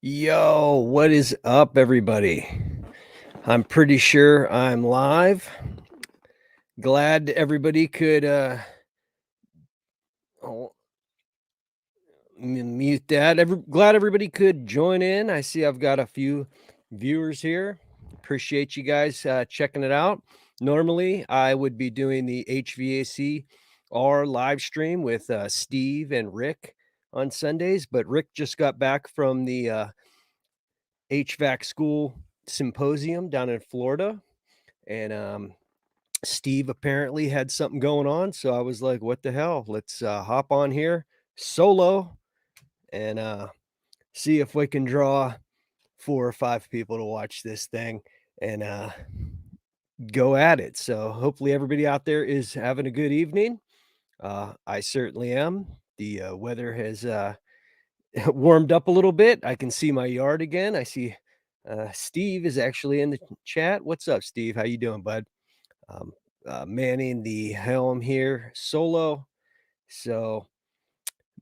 Yo, what is up, everybody? I'm pretty sure I'm live. Glad everybody could oh, mute that. Glad everybody could join in. I see I've got a few viewers here. Appreciate you guys checking it out. Normally, I would be doing the HVAC or live stream with Steve and Rick on Sundays, but Rick just got back from the HVAC school symposium down in Florida. And Steve apparently had something going on, so I was like, "What the hell? Let's hop on here solo and see if we can draw 4 or 5 people to watch this thing and go at it." So hopefully everybody out there is having a good evening. I certainly am. The weather has warmed up a little bit. I can see my yard again. I see Steve is actually in the chat. What's up, Steve? How you doing, bud? um, manning the helm here solo. So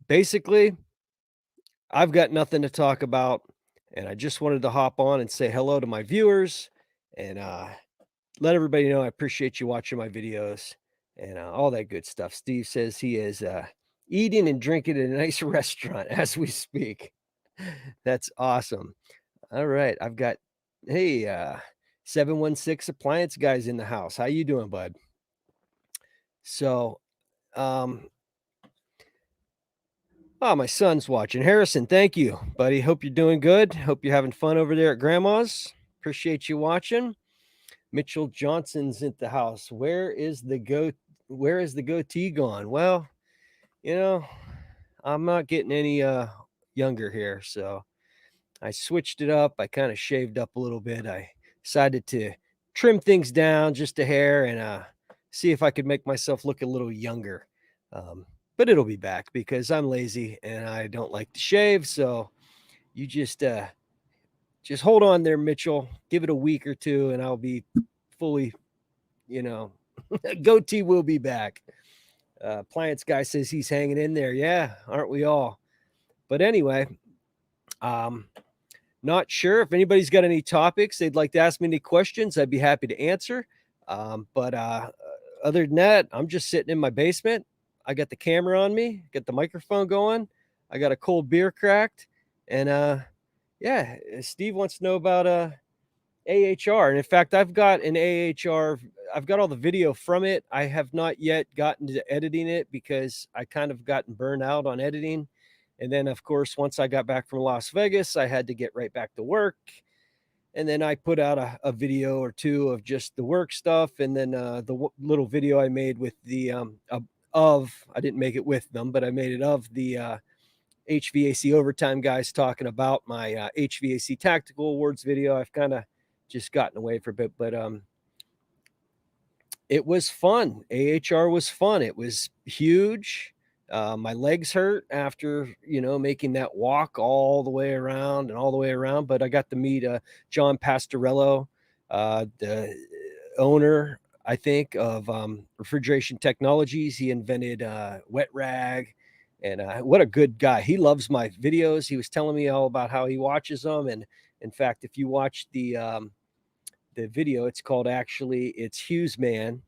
basically, I've got nothing to talk about, and I just wanted to hop on and say hello to my viewers and let everybody know I appreciate you watching my videos and all that good stuff. Steve says he is eating and drinking at a nice restaurant as we speak. That's awesome. All right, I've got hey 716 appliance guys in the house. How you doing, bud? So Um, oh, my son's watching. Harrison, thank you, buddy. Hope you're doing good. Hope you're having fun over there at grandma's. Appreciate you watching. Mitchell Johnson's at the house. Where is the goatee gone? Well, you know, I'm not getting any younger here, so I switched it up. I kind of shaved up a little bit. I decided to trim things down just a hair and see if I could make myself look a little younger. Um, but it'll be back because I'm lazy and I don't like to shave. So you just hold on there, Mitchell. Give it a week or two, and I'll be fully, you know, goatee will be back. Appliance guy says he's hanging in there. Yeah, aren't we all? But anyway, um, not sure if anybody's got any topics they'd like to ask me any questions. I'd be happy to answer. But other than that, I'm just sitting in my basement. I got the camera on me, got the microphone going. I got a cold beer cracked, and yeah, Steve wants to know about AHR. And in fact, I've got an AHR. I've got all the video from it. I have not yet gotten to editing it because I kind of gotten burned out on editing. And then, of course, once I got back from Las Vegas, I had to get right back to work. And then I put out a video or two of just the work stuff. And then little video I made with I didn't make it with them, but I made it of the HVAC overtime guys talking about my HVAC tactical awards video. I've kind of just gotten away for a bit, but it was fun. AHR was fun. It was huge. My legs hurt after making that walk all the way around and all the way around. But I got to meet John Pastorello, the owner, I think, of Refrigeration Technologies. He invented Wet Rag, and what a good guy. He loves my videos. He was telling me all about how he watches them, and in fact, if you watch the video, it's Hughes Man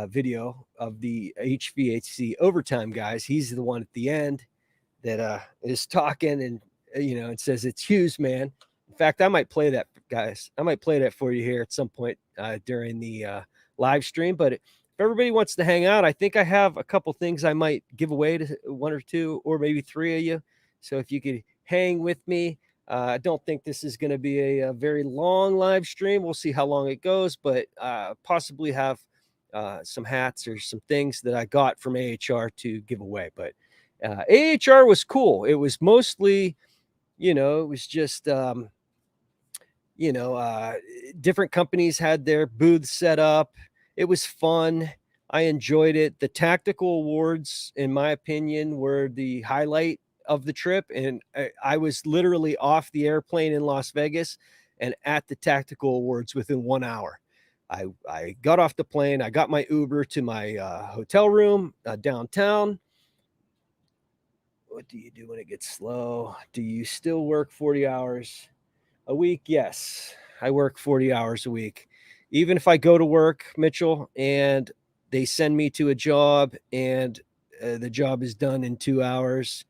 video of the HVAC overtime guys. He's the one at the end that is talking and it says it's Hughes Man. In fact, I might play that, guys. I might play that for you here at some point during the live stream. But if everybody wants to hang out, I think I have a couple things I might give away to one or two or maybe three of you. So if you could hang with me, I don't think this is going to be a very long live stream. We'll see how long it goes, but possibly have some hats or some things that I got from AHR to give away. But AHR was cool. It was mostly, it was just, different companies had their booths set up. It was fun. I enjoyed it. The tactical awards, in my opinion, were the highlight of the trip. And I was literally off the airplane in Las Vegas and at the tactical awards within 1 hour. I got off the plane. I got my Uber to my hotel room downtown. what do you do when it gets slow? Do you still work 40 hours a week? Yes, I work 40 hours a week. Even if I go to work, Mitchell, and they send me to a job and the job is done in 2 hours,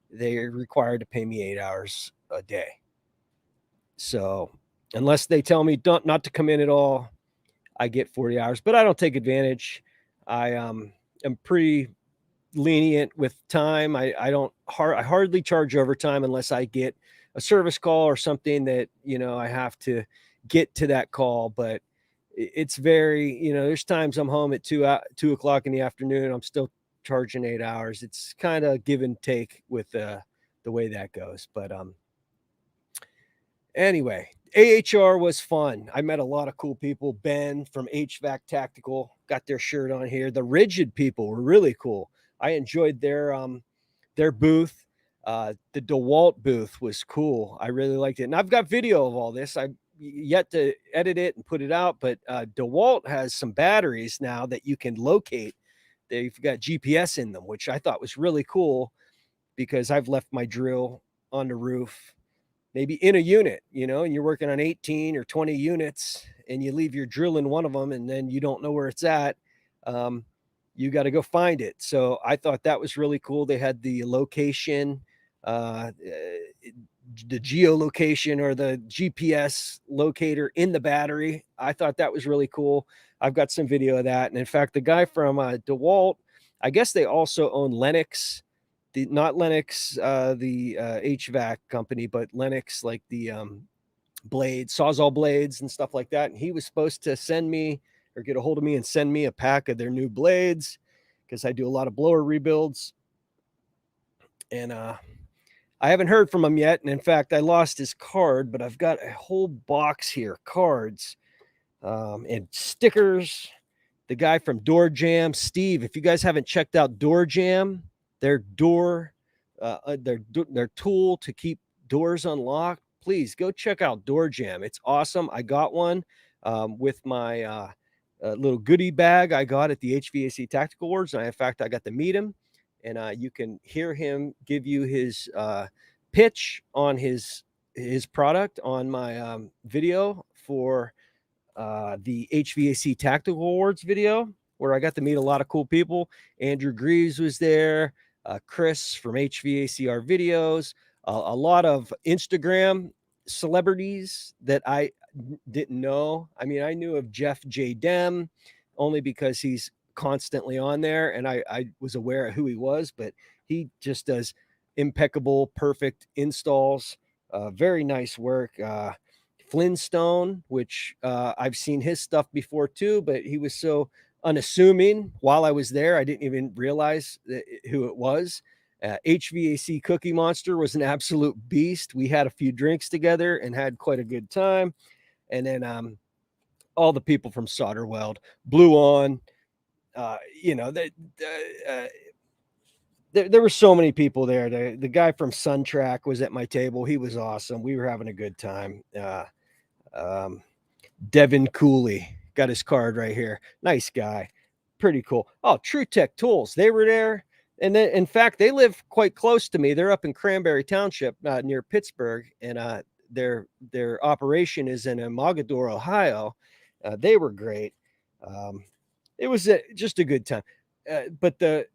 they're required to pay me 8 hours a day. So unless they tell me not to come in at all, I get 40 hours, but I don't take advantage. I am pretty lenient with time. I hardly charge overtime unless I get a service call or something that, I have to get to that call. But it's very, there's times I'm home at 2 o'clock in the afternoon. I'm still charging 8 hours. It's kind of give and take with the way that goes. But anyway, AHR was fun. I met a lot of cool people. Ben from HVAC Tactical got their shirt on here. The Rigid people were really cool. I enjoyed their booth. The DeWalt booth was cool. I really liked it. And I've got video of all this. I've yet to edit it and put it out, but DeWalt has some batteries now that you can locate. They've got GPS in them, which I thought was really cool because I've left my drill on the roof, maybe in a unit, and you're working on 18 or 20 units and you leave your drill in one of them and then you don't know where it's at. You got to go find it. So I thought that was really cool. They had the location, the geolocation or the GPS locator in the battery. I thought that was really cool. I've got some video of that. And in fact, the guy from DeWalt, I guess they also own Lennox, not Lennox, the HVAC company, but Lennox, like the blades, Sawzall blades and stuff like that. And he was supposed to send me or get a hold of me and send me a pack of their new blades because I do a lot of blower rebuilds. And I haven't heard from him yet. And in fact, I lost his card, but I've got a whole box here, cards and stickers. The guy from Door Jam, Steve, if you guys haven't checked out Door Jam, their tool to keep doors unlocked, please go check out Door Jam. It's awesome. I got one with my little goodie bag I got at the HVAC Tactical Awards. And in fact, I got to meet him, and you can hear him give you his pitch on his product on my video for the HVAC Tactical Awards video, where I got to meet a lot of cool people. Andrew Greaves was there, Chris from HVACR videos, a lot of Instagram celebrities that I didn't know. I mean, I knew of Jeff J. Dem only because he's constantly on there, and I was aware of who he was, but he just does impeccable, perfect installs, very nice work. Flintstone, which I've seen his stuff before too, but he was so unassuming while I was there. I didn't even realize who it was. HVAC Cookie Monster was an absolute beast. We had a few drinks together and had quite a good time. And then all the people from Solder Weld, Blue On, there were so many people there. The guy from SunTrack was at my table. He was awesome. We were having a good time. Devin Cooley got his card right here. Nice guy. Pretty cool. Oh, True Tech Tools. They were there. And then, in fact, they live quite close to me. They're up in Cranberry Township near Pittsburgh. And their operation is in Mogador, Ohio. They were great. It was just a good time. But the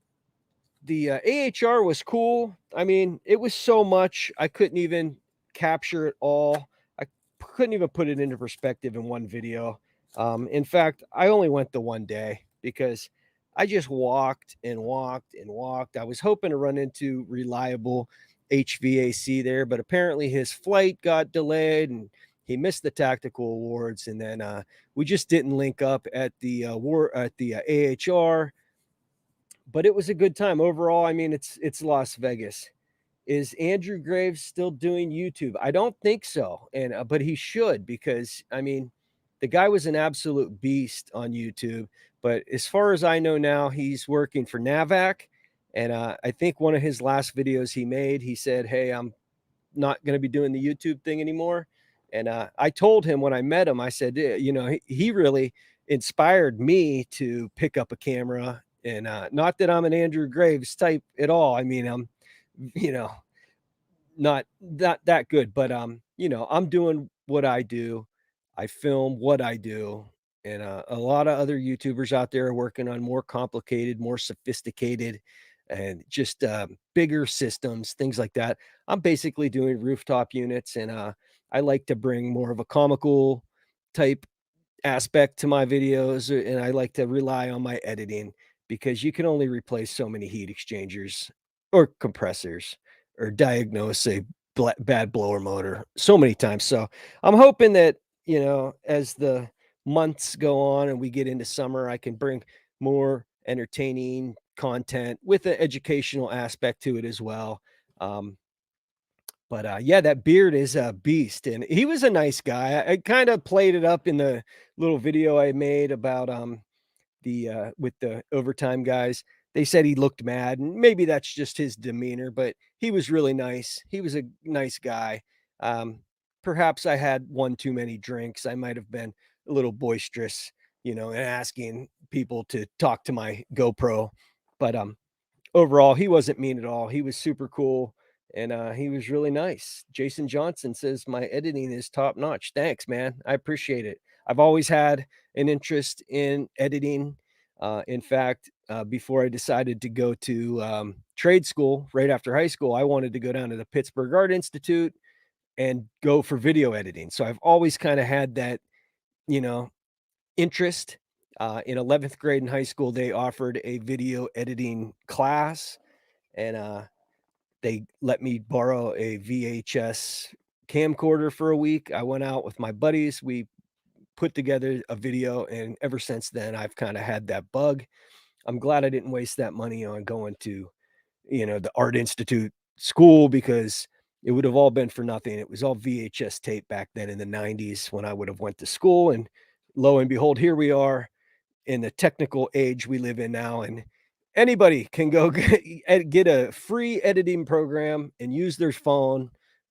AHR was cool. I mean, it was so much. I couldn't even capture it all. I couldn't even put it into perspective in one video. In fact, I only went the one day because I just walked and walked and walked. I was hoping to run into Reliable HVAC there, but apparently his flight got delayed and he missed the tactical awards. And then we just didn't link up at the AHR. But it was a good time overall. I mean, it's Las Vegas. Is Andrew Graves still doing YouTube? I don't think so. And but he should, because I mean, the guy was an absolute beast on YouTube. But as far as I know now, he's working for HVAC. And I think one of his last videos he made, he said, "Hey, I'm not going to be doing the YouTube thing anymore." And I told him when I met him, I said, he really inspired me to pick up a camera. And not that I'm an Andrew Graves type at all. I mean, I'm you know, not that good, but, I'm doing what I do. I film what I do, and, a lot of other YouTubers out there are working on more complicated, more sophisticated, and just, bigger systems, things like that. I'm basically doing rooftop units, and, I like to bring more of a comical type aspect to my videos, and I like to rely on my editing because you can only replace so many heat exchangers or compressors or diagnose a bad blower motor so many times. So I'm hoping that, as the months go on and we get into summer, I can bring more entertaining content with an educational aspect to it as well. Um, but yeah, that beard is a beast, and he was a nice guy. I kinda played it up in the little video I made about, with the overtime guys. They said he looked mad, and maybe that's just his demeanor, but he was really nice. He was a nice guy. Um, Perhaps I had one too many drinks. I might have been a little boisterous, and asking people to talk to my GoPro, but, overall, he wasn't mean at all. He was super cool, and, he was really nice. Jason Johnson says, "My editing is top notch." Thanks, man. I appreciate it. I've always had an interest in editing. In fact, before I decided to go to, trade school right after high school, I wanted to go down to the Pittsburgh Art Institute and go for video editing. So I've always kinda had that, you know, interest. In 11th grade in high school, they offered a video editing class, and, they let me borrow a VHS camcorder for a week. I went out with my buddies. We put together a video, and ever since then, I've kinda had that bug. I'm glad I didn't waste that money on going to, the Art Institute school because it would have all been for nothing. It was all VHS tape back then in the '90s when I would have went to school, and lo and behold, here we are in the technical age we live in now, and anybody can go get a free editing program and use their phone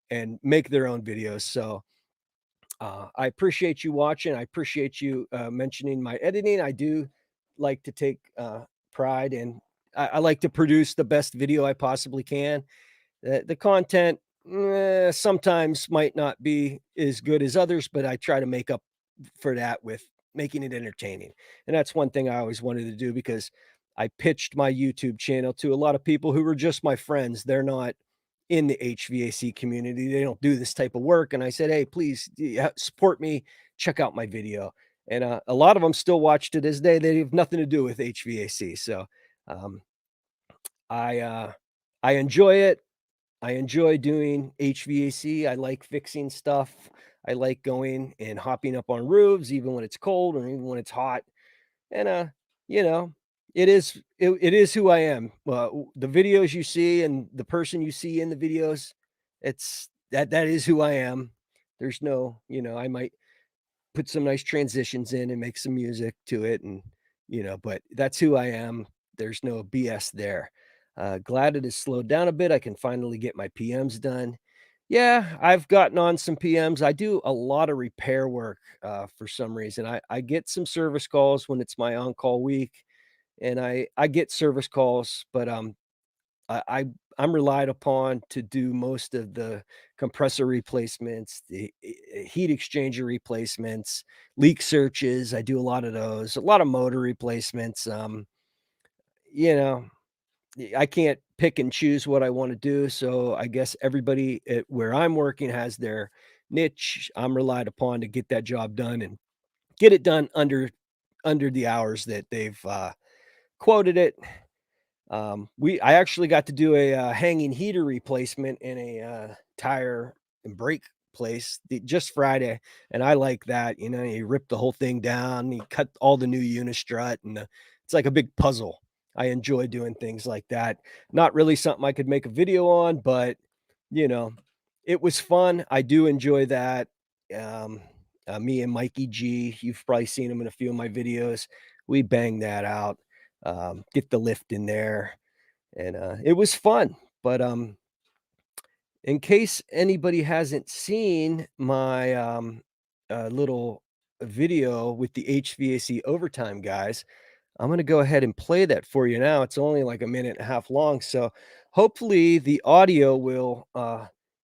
and make their own videos. So I appreciate you watching. I appreciate you mentioning my editing. I do like to take pride, and I like to produce the best video I possibly can. The content sometimes might not be as good as others, but I try to make up for that with making it entertaining. And that's one thing I always wanted to do because I pitched my YouTube channel to a lot of people who were just my friends. They're not in the HVAC community. They don't do this type of work. And I said, hey, please support me. Check out my video. And a lot of them still watch to this day. They have nothing to do with HVAC. So um, I uh, I enjoy it. I enjoy doing HVAC. I like fixing stuff. I like going and hopping up on roofs, even when it's cold or even when it's hot. And you know, it is who I am. The videos you see and the person you see in the videos, that is who I am. There's no, I might put some nice transitions in and make some music to it, and but that's who I am. There's no BS there. Glad it has slowed down a bit. I can finally get my PMs done. Yeah, I've gotten on some PMs. I do a lot of repair work for some reason. I get some service calls when it's my on-call week, and I get service calls, but I'm relied upon to do most of the compressor replacements, the heat exchanger replacements, leak searches. I do a lot of those, a lot of motor replacements. You know, I can't pick and choose what I want to do. So I guess everybody at where I'm working has their niche. I'm relied upon to get that job done and get it done under the hours that they've quoted it. I actually got to do a, hanging heater replacement in a, tire and brake place just Friday, and I like that, you rip the whole thing down, you cut all the new unistrut, and it's like a big puzzle. I enjoy doing things like that. Not really something I could make a video on, but, you know, it was fun. I do enjoy that. Um, Me and Mikey G, you've probably seen him in a few of my videos. We bang that out, get the lift in there, and it was fun. But in case anybody hasn't seen my little video with the HVAC overtime guys, I'm gonna go ahead and play that for you now. It's only like a minute and a half long, so hopefully the audio will,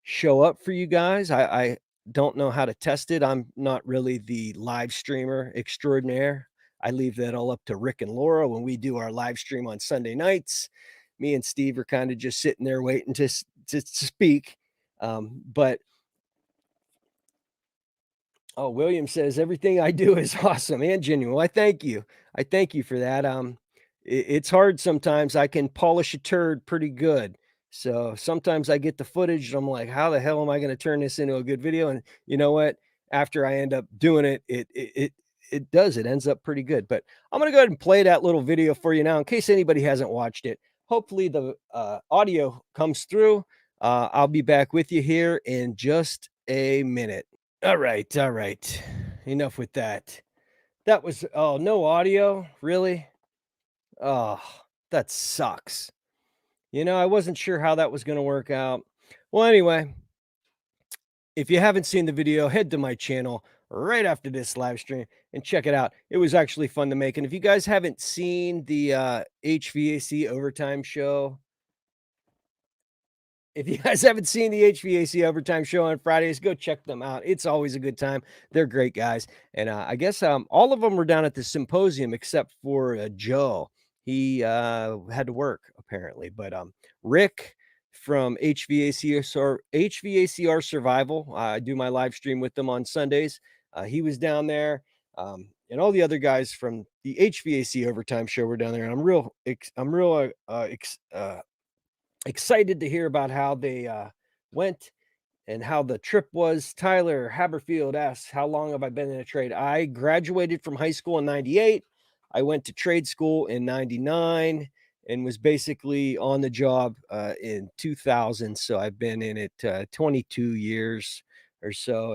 show up for you guys. I don't know how to test it. I'm not really the live streamer extraordinaire. I leave that all up to Rick and Laura when we do our live stream on Sunday nights. Me and Steve are kinda just sitting there waiting to speak, but oh, William says everything I do is awesome and genuine. Well, I thank you. I thank you for that. It's hard sometimes. I can polish a turd pretty good. So sometimes I get the footage and I'm like, how the hell am I going to turn this into a good video? And you know what? After I end up doing it, it does. It ends up pretty good. But I'm going to go ahead and play that little video for you now in case anybody hasn't watched it. Hopefully the audio comes through. I'll be back with you here in just a minute. All right, all right. Enough with that. That was oh, no audio? Really? Oh, that sucks. I wasn't sure how that was gonna work out. Well, anyway, if you haven't seen the video, head to my channel right after this live stream and check it out. It was actually fun to make. And if you guys haven't seen the HVAC overtime show, if you guys haven't seen the HVAC Overtime Show on Fridays, go check them out. It's always a good time. They're great guys, and I guess all of them were down at the symposium except for Joe. He had to work apparently, but Rick from HVACR Survival. I do my live stream with them on Sundays. He was down there, and all the other guys from the HVAC Overtime Show were down there. And I'm real excited to hear about how they went and how the trip was. Tyler Haberfield asks, how long have I been in a trade? I graduated from high school in 98. I went to trade school in 99 and was basically on the job in 2000. So I've been in it 22 years or so.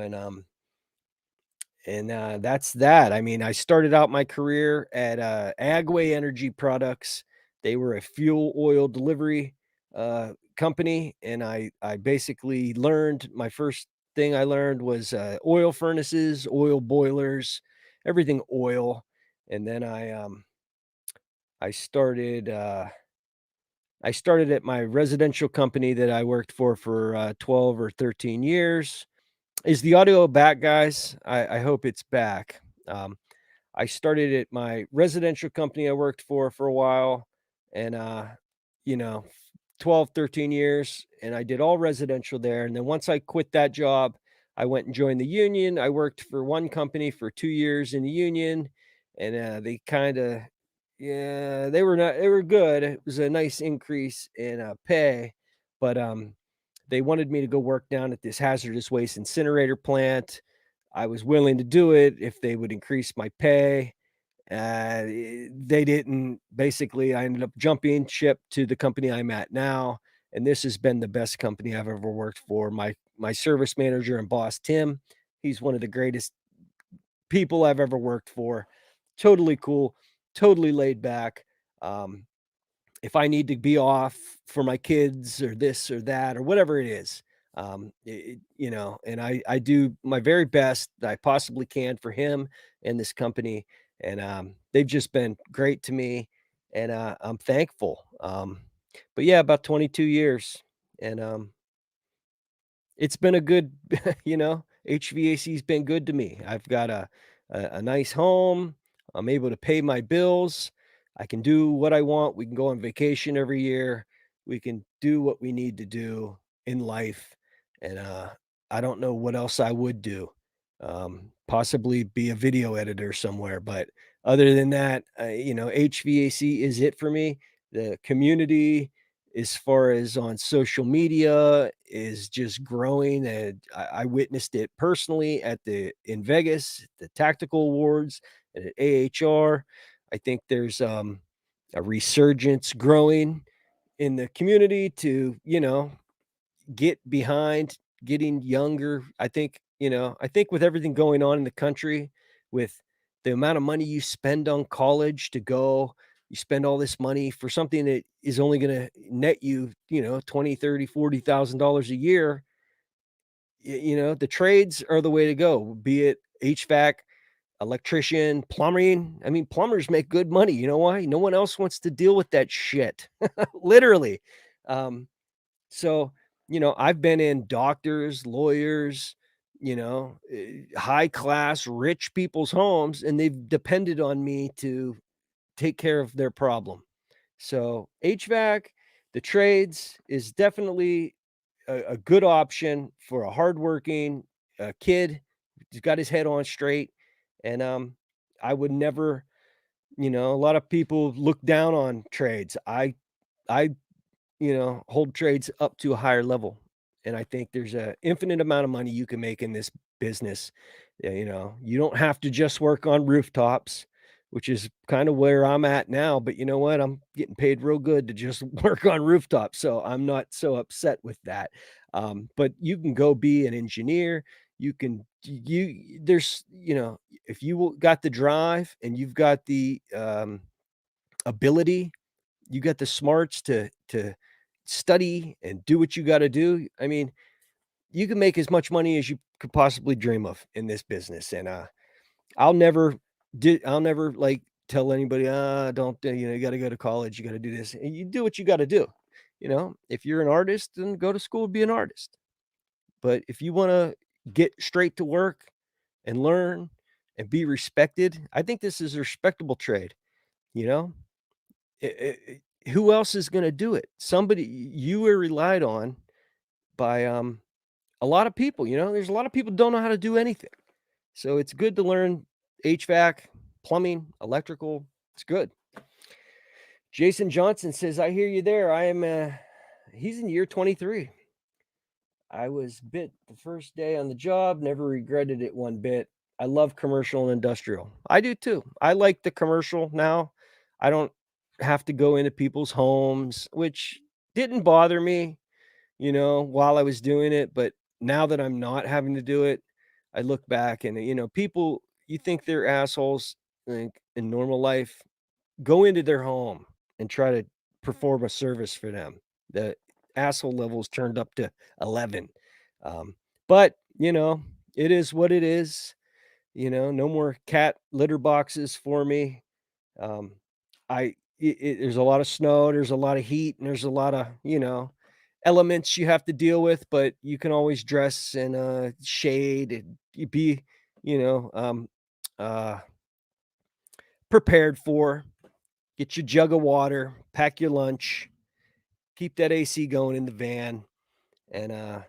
And that's that. I mean, I started out my career at Agway Energy Products. They were a fuel oil delivery company, and I basically learned my first thing I learned was oil furnaces, oil boilers, everything oil. And then I started I started at my residential company that I worked for 12 or 13 years. Is the audio back, guys? I hope it's back. I started at my residential company I worked for a while, and, you know, 12, 13 years, and I did all residential there, and then once I quit that job, I went and joined the union. I worked for one company for 2 years in the union, and, they kinda yeah, they were good. It was a nice increase in, pay, but, they wanted me to go work down at this hazardous waste incinerator plant. I was willing to do it if they would increase my pay. They didn't. Basically, I ended up jumping ship to the company I'm at now, and this has been the best company I've ever worked for. My service manager and boss, Tim, he's one of the greatest people I've ever worked for. Totally cool, totally laid back. Um, if I need to be off for my kids or this or that or whatever it is, and I do my very best that I possibly can for him and this company, and they've just been great to me, and I'm thankful. But yeah, about 22 years, and it's been a good, HVAC's been good to me. I've got a nice home. I'm able to pay my bills. I can do what I want. We can go on vacation every year. We can do what we need to do in life. And I don't know what else I would do. Possibly be a video editor somewhere, but other than that, HVAC is it for me. The community, as far as on social media, is just growing, and I witnessed it personally in Vegas, the tactical awards, and at AHR. I think there's a resurgence growing in the community to get behind getting younger. I think with everything going on in the country, with the amount of money you spend on college to go, you spend all this money for something that is only going to net you, 20, 30, $40,000 a year. The trades are the way to go, be it HVAC, electrician, plumbing. I mean, plumbers make good money. You know why? No one else wants to deal with that shit. Literally. Um, so, I've been in doctors, lawyers, high class, rich people's homes, and they've depended on me to take care of their problem. So, HVAC, the trades is definitely a good option for a hardworking kid who's got his head on straight. And I would never, a lot of people look down on trades. I hold trades up to a higher level. And I think there's a infinite amount of money you can make in this business. Yeah, you don't have to just work on rooftops, which is kind of where I'm at now. But you know what? I'm getting paid real good to just work on rooftops. So I'm not so upset with that. But you can go be an engineer. You can, there's, if you got the drive and you've got the ability, you got the smarts to study and do what you gotta do. I mean, you can make as much money as you could possibly dream of in this business, and, I'll never, like, tell anybody, don't, you gotta go to college, you gotta do this." And you do what you gotta do, If you're an artist, then go to school, be an artist. But if you wanna get straight to work and learn and be respected, I think this is a respectable trade, you know? Who else is gonna do it? Somebody you were relied on by, a lot of people, There's a lot of people don't know how to do anything. So it's good to learn HVAC, plumbing, electrical. It's good. Jason Johnson says, "I hear you there. I am, he's in year 23. I was bit the first day on the job, never regretted it one bit. I love commercial and industrial." I do too. I like the commercial now. I don't have to go into people's homes, which didn't bother me, while I was doing it. But now that I'm not having to do it, I look back and, people, you think they're assholes like in normal life, go into their home and try to perform a service for them. The asshole level's turned up to 11. Um, but, it is what it is. No more cat litter boxes for me. Um, there's a lot of snow, there's a lot of heat, and there's a lot of, elements you have to deal with, but you can always dress in shade and you be, you know, um, uh, prepared for. Get your jug of water, pack your lunch, keep that AC going in the van, and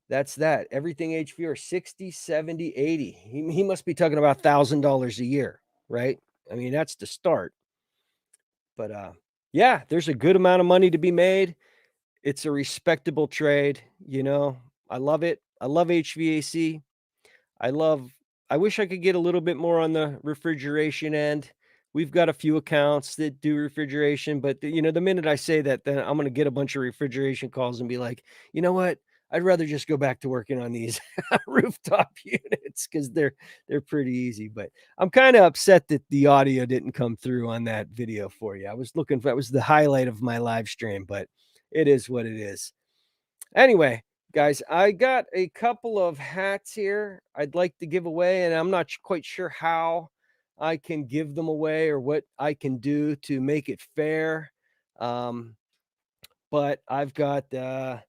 that's that. Everything HVR 60, 70, 80. He must be talking about $1,000 a year, right? I mean, that's the start. But yeah, there's a good amount of money to be made. It's a respectable trade, I love it. I love HVAC. I love I wish I could get a little bit more on the refrigeration end. We've got a few accounts that do refrigeration, but the minute I say that, then I'm gonna get a bunch of refrigeration calls and be like, "You know what? I'd rather just go back to working on these rooftop units because they're pretty easy." But I'm kind of upset that the audio didn't come through on that video for you. I was looking for that was the highlight of my live stream, but it is what it is. Anyway, guys, I got a couple of hats here I'd like to give away, and I'm not quite sure how I can give them away or what I can do to make it fair. Um, but I've got a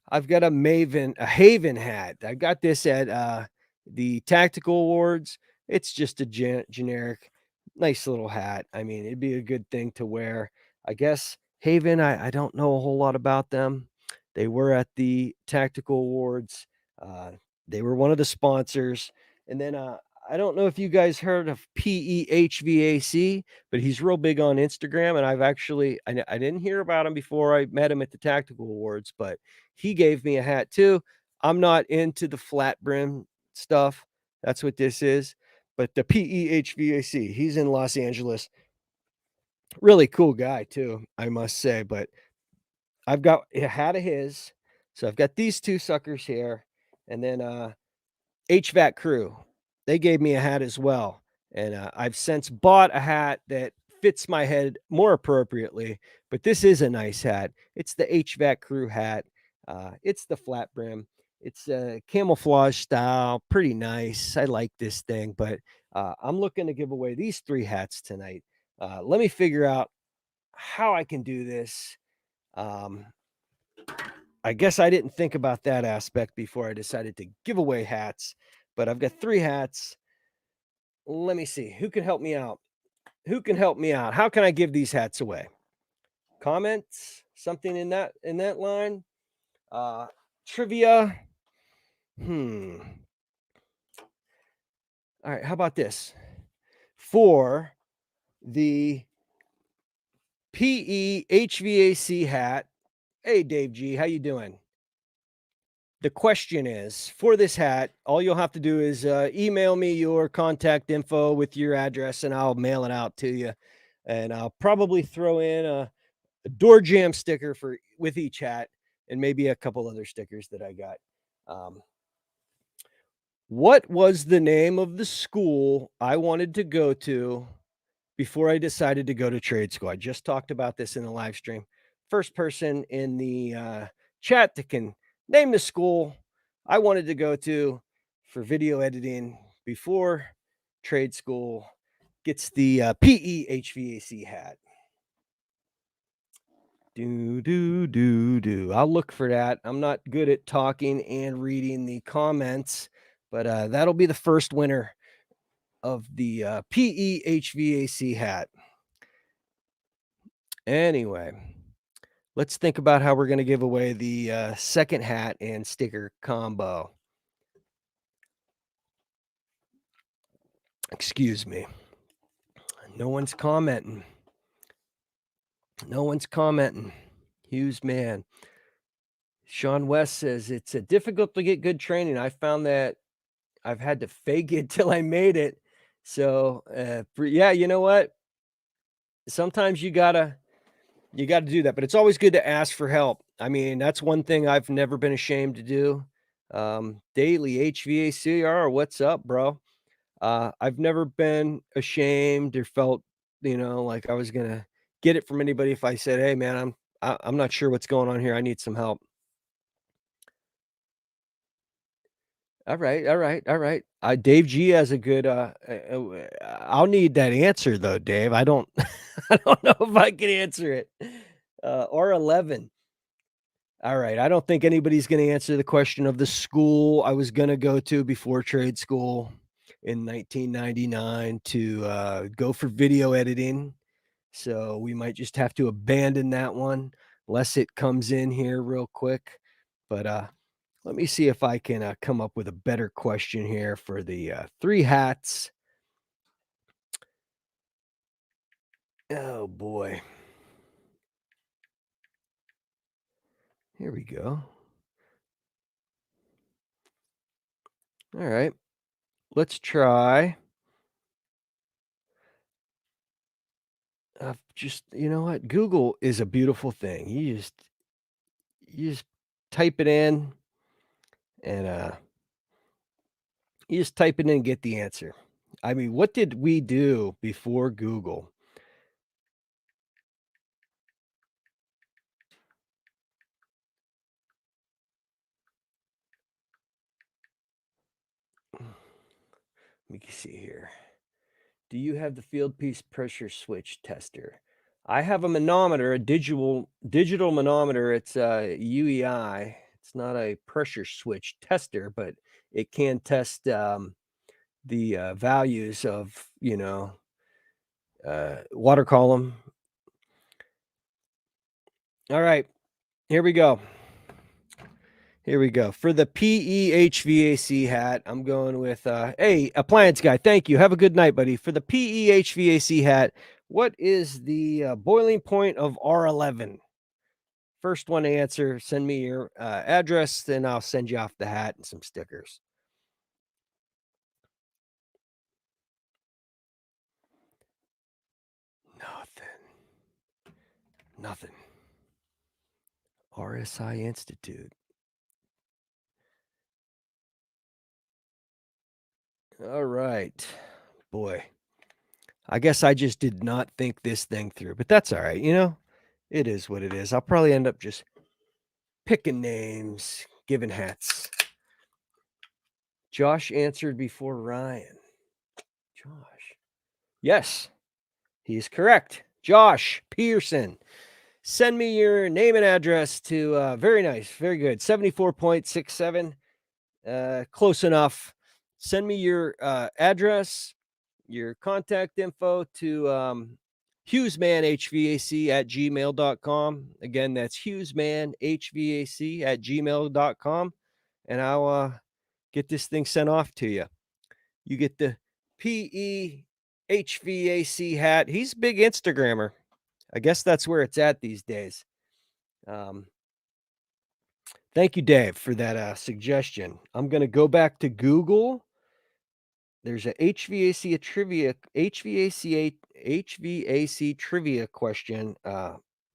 Haven hat. I got this at the Tactical Awards. It's just a generic, nice little hat. I mean, it'd be a good thing to wear. I guess Haven, I don't know a whole lot about them. They were at the Tactical Awards. Uh, they were one of the sponsors. And then I don't know if you guys heard of PEHVAC, but he's real big on Instagram. And I didn't hear about him before I met him at the Tactical Awards, but he gave me a hat too. I'm not into the flat brim stuff. That's what this is. But the PEHVAC, he's in Los Angeles. Really cool guy too, I must say. But I've got a hat of his. So I've got these two suckers here. And then HVAC crew. They gave me a hat as well. And I've since bought a hat that fits my head more appropriately. But this is a nice hat. It's the HVAC crew hat. It's the flat brim. It's a camouflage style, pretty nice. I like this thing, but I'm looking to give away these 3 hats tonight. Let me figure out how I can do this. Um, I guess I didn't think about that aspect before I decided to give away hats, but I've got 3 hats. Let me see. Who can help me out? Who can help me out? How can I give these hats away? Comments? Something in that line? Uh Trivia? Hmm. All right, how about this? For the PE HVAC hat. Hey Dave G, how you doing? The question is, for this hat, all you'll have to do is email me your contact info with your address, and I'll mail it out to you. And I'll probably throw in a door jam sticker for with each hat, and maybe a couple other stickers that I got. Um, what was the name of the school I wanted to go to before I decided to go to trade school? I just talked about this in the live stream. First person in the chat that can name the school I wanted to go to for video editing before trade school gets the PE HVAC hat. Do. I'll look for that. I'm not good at talking and reading the comments, but that'll be the first winner of the PE HVAC hat. Anyway, let's think about how we're going to give away the second hat and sticker combo. Excuse me. No one's commenting. No one's commenting. Hughes man. Sean West says it's difficult to get good training. I found that I've had to fake it till I made it. So, yeah, you know what? Sometimes you gotta do that, but it's always good to ask for help. I mean, that's one thing I've never been ashamed to do. Daily HVACR, what's up, bro? I've never been ashamed or felt, like I was gonna get it from anybody if I said, "Hey, man, I'm not sure what's going on here. I need some help." All right. Dave G has a good. I'll need that answer though, Dave. I don't. I don't know if I can answer it. R11. All right. I don't think anybody's going to answer the question of the school I was going to go to before trade school in 1999 to go for video editing. So we might just have to abandon that one unless it comes in here real quick. But let me see if I can come up with a better question here for the 3 hats. Oh boy. Here we go. All right. Let's try. Just you know what? Google is a beautiful thing. You just type it in and you just type it in and get the answer. I mean, what did we do before Google? Let me see here. Do you have the field piece pressure switch tester? I have a manometer, a digital manometer. It's a UEI. It's not a pressure switch tester, but it can test the values of water column. All right, here we go. Here we go. For the PEHVAC hat, I'm going with, hey, appliance guy, thank you. Have a good night, buddy. For the PEHVAC hat, what is the boiling point of R11? First one to answer, send me your address, then I'll send you off the hat and some stickers. Nothing. RSI Institute. All right. Boy, I guess I just did not think this thing through, but that's all right. It is what it is. I'll probably end up just picking names, giving hats. Josh answered before Ryan. Josh. Yes, he's correct. Josh Pearson. Send me your name and address to very nice, very good. 74.67. Close enough. Send me your address, your contact info to hughesmanhvac at gmail.com. Again, that's hughesmanhvac at gmail.com. And I'll get this thing sent off to you. You get the PEHVAC hat. He's a big Instagrammer. I guess that's where it's at these days. Thank you, Dave, for that suggestion. I'm going to go back to Google. There's a HVAC trivia question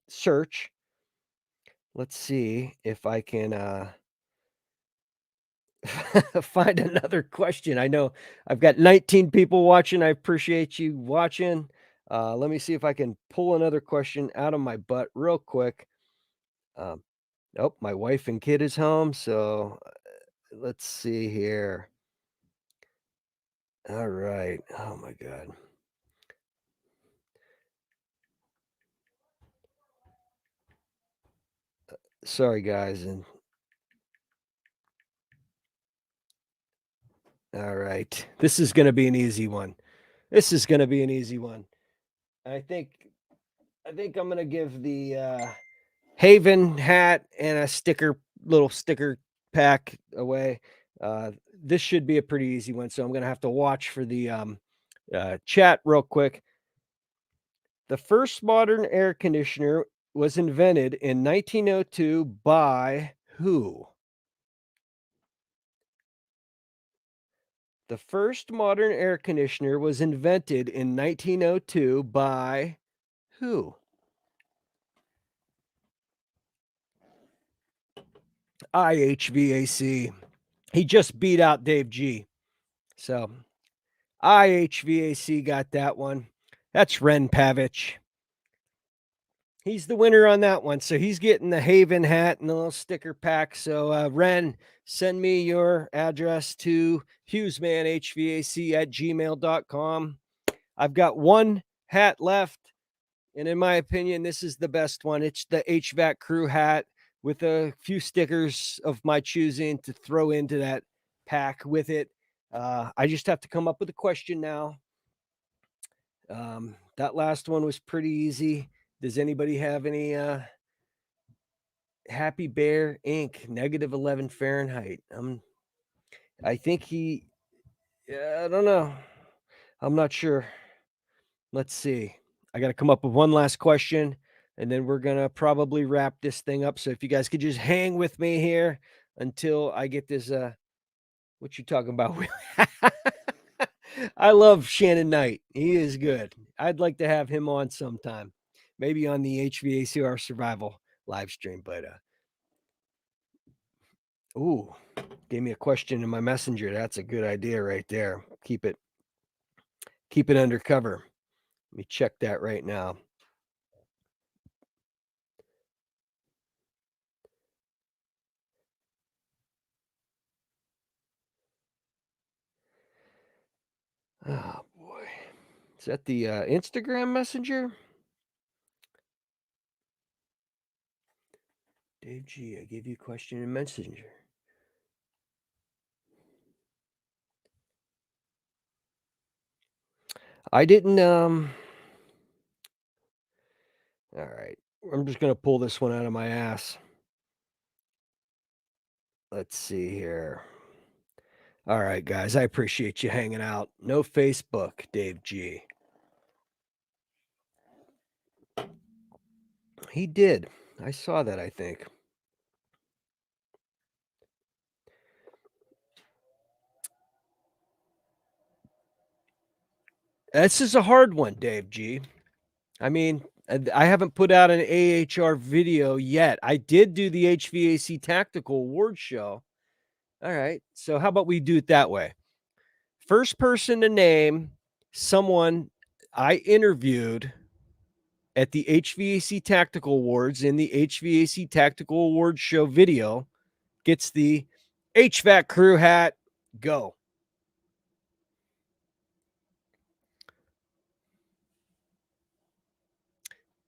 search. Let's see if I can find another question. I know I've got 19 people watching. I appreciate you watching. Let me see if I can pull another question out of my butt real quick. Oh, my wife and kid is home, so let's see here. All right. Oh my God. Sorry, guys. And all right. This is going to be an easy one. This is going to be an easy one. I think I'm going to give the Haven hat and a little sticker pack away. This should be a pretty easy one, so I'm going to have to watch for the chat real quick. The first modern air conditioner was invented in 1902 by who? The first modern air conditioner was invented in 1902 by who? IHVAC. He just beat out Dave G. So IHVAC got that one. That's Ren Pavich. He's the winner on that one. So he's getting the Haven hat and the little sticker pack. So Ren, send me your address to hughesmanhvac at gmail.com. I've got one hat left. And in my opinion, this is the best one. It's the HVAC crew hat with a few stickers of my choosing to throw into that pack with it. I just have to come up with a question now. That last one was pretty easy. Does anybody have any Happy Bear Inc. -11 Fahrenheit? I think I don't know. I'm not sure. Let's see. I got to come up with one last question and then we're going to probably wrap this thing up. So if you guys could just hang with me here until I get this, what you talking about? I love Shannon Knight. He is good. I'd like to have him on sometime, maybe on the HVACR Survival live stream. But gave me a question in my messenger. That's a good idea right there. Keep it undercover. Let me check that right now. Oh boy. Is that the Instagram messenger? Dave G, I gave you a question in messenger. I didn't all right. I'm just gonna pull this one out of my ass. Let's see here. All right, guys. I appreciate you hanging out. No Facebook, Dave G. He did. I saw that, I think. This is a hard one, Dave G. I mean, I haven't put out an AHR video yet. I did do the HVAC Tactical Award show. All right. So how about we do it that way? First person to name someone I interviewed at the HVAC Tactical Awards in the HVAC Tactical Awards show video gets the HVAC crew hat Go.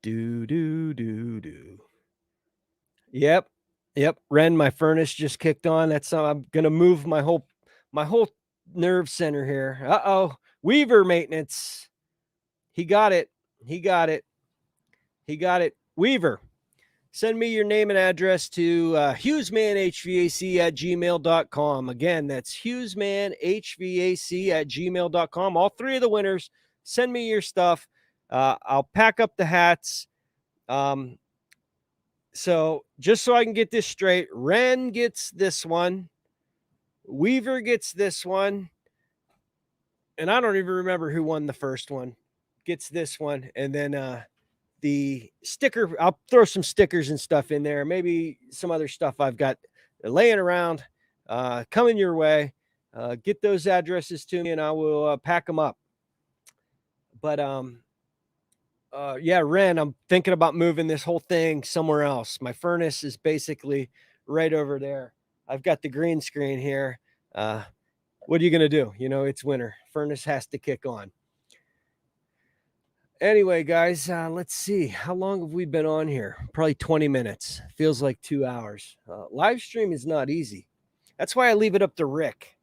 Do, do, do, do. Yep. Yep. Ren, my furnace just kicked on. That's I'm gonna move my whole nerve center here. Uh-oh. Weaver maintenance. He got it. He got it. He got it. Weaver, send me your name and address to hughesmanhvac@gmail.com. Again, that's hughesmanhvac@gmail.com. All three of the winners, send me your stuff. I'll pack up the hats. So just so I can get this straight, Ren gets this one, Weaver gets this one, and I don't even remember who won the first one. Gets this one, and then the sticker, I'll throw some stickers and stuff in there, maybe some other stuff I've got laying around, coming your way. Get those addresses to me, and I will pack them up. But yeah, Ren, I'm thinking about moving this whole thing somewhere else. My furnace is basically right over there. I've got the green screen here. What are you going to do? You know, it's winter. Furnace has to kick on. Anyway, guys, let's see. How long have we been on here? Probably 20 minutes. Feels like 2 hours. Live stream is not easy. That's why I leave it up to Rick.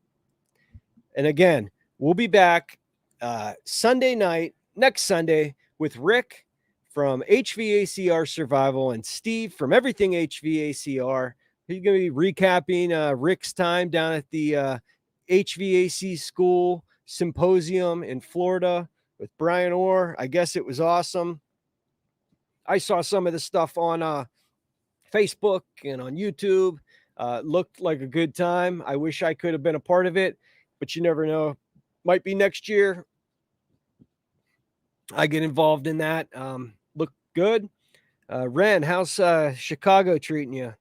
And again, we'll be back Sunday night, next Sunday, with Rick from HVACR Survival and Steve from Everything HVACR. He's going to be recapping Rick's time down at the HVAC School Symposium in Florida with Brian Orr. I guess it was awesome. I saw some of the stuff on Facebook and on YouTube. Looked like a good time. I wish I could have been a part of it, but you never know. Might be next year. I get involved in that. Look good. Ren, how's Chicago treating you?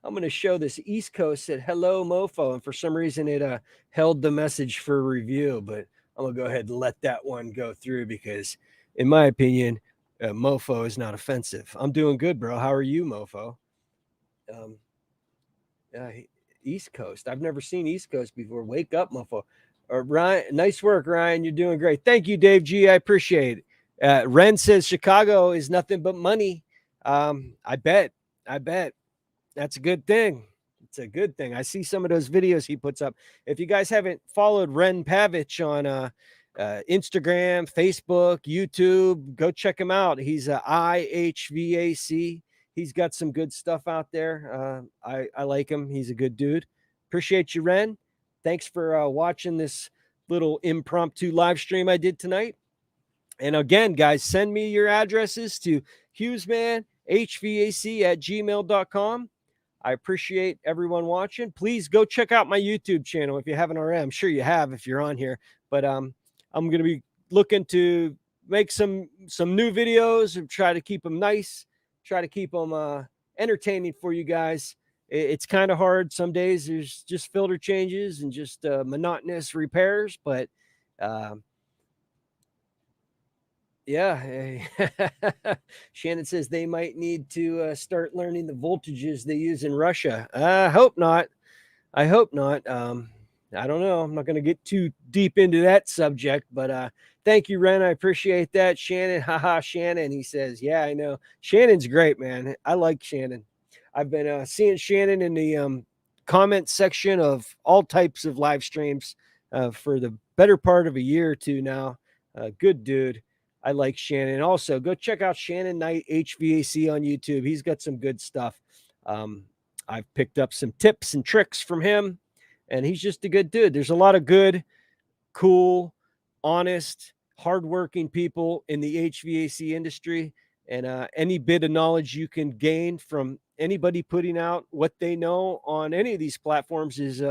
I'm going to show this East Coast said hello mofo, and for some reason it held the message for review, but I'm going to go ahead and let that one go through because in my opinion, mofo is not offensive. I'm doing good, bro. How are you, mofo? East Coast. I've never seen East Coast before. Wake up, mofo. Ryan, nice work, Ryan. You're doing great. Thank you, Dave G. I appreciate it. Ren says Chicago is nothing but money. I bet. That's a good thing. It's a good thing. I see some of those videos he puts up. If you guys haven't followed Ren Pavich on Instagram, Facebook, YouTube, go check him out. He's IHVAC. He's got some good stuff out there. I like him. He's a good dude. Appreciate you, Ren. Thanks for watching this little impromptu live stream I did tonight. And again, guys, send me your addresses to hughesmanhvac@gmail.com. I appreciate everyone watching. Please go check out my YouTube channel if you haven't already. I'm sure you have if you're on here. But I'm going to be looking to make some new videos and try to keep them nice, try to keep them entertaining for you guys. It's kind of hard. Some days there's just filter changes and just monotonous repairs. But yeah. Shannon says they might need to start learning the voltages they use in Russia. I hope not. I hope not. I don't know. I'm not going to get too deep into that subject, but thank you, Ren. I appreciate that. Shannon, haha, Shannon. He says, yeah, I know. Shannon's great, man. I like Shannon. I've been seeing Shannon in the comment section of all types of live streams for the better part of a year or two now. Good dude. I like Shannon. Also, go check out Shannon Knight HVAC on YouTube. He's got some good stuff. I've picked up some tips and tricks from him, and he's just a good dude. There's a lot of good, cool, honest, hardworking people in the HVAC industry, and any bit of knowledge you can gain from anybody putting out what they know on any of these platforms is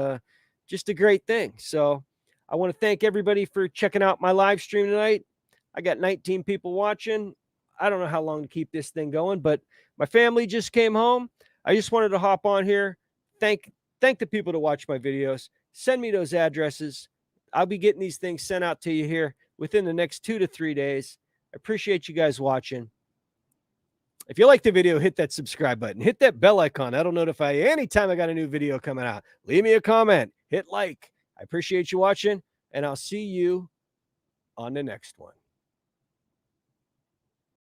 just a great thing. So I want to thank everybody for checking out my live stream tonight. I got 19 people watching. I don't know how long to keep this thing going, but my family just came home. I just wanted to hop on here. Thank the people to watch my videos. Send me those addresses. I'll be getting these things sent out to you here within the next 2 to 3 days. I appreciate you guys watching. If you like the video, hit that subscribe button. Hit that bell icon. That'll notify you anytime I got a new video coming out. Leave me a comment. Hit like. I appreciate you watching, and I'll see you on the next one.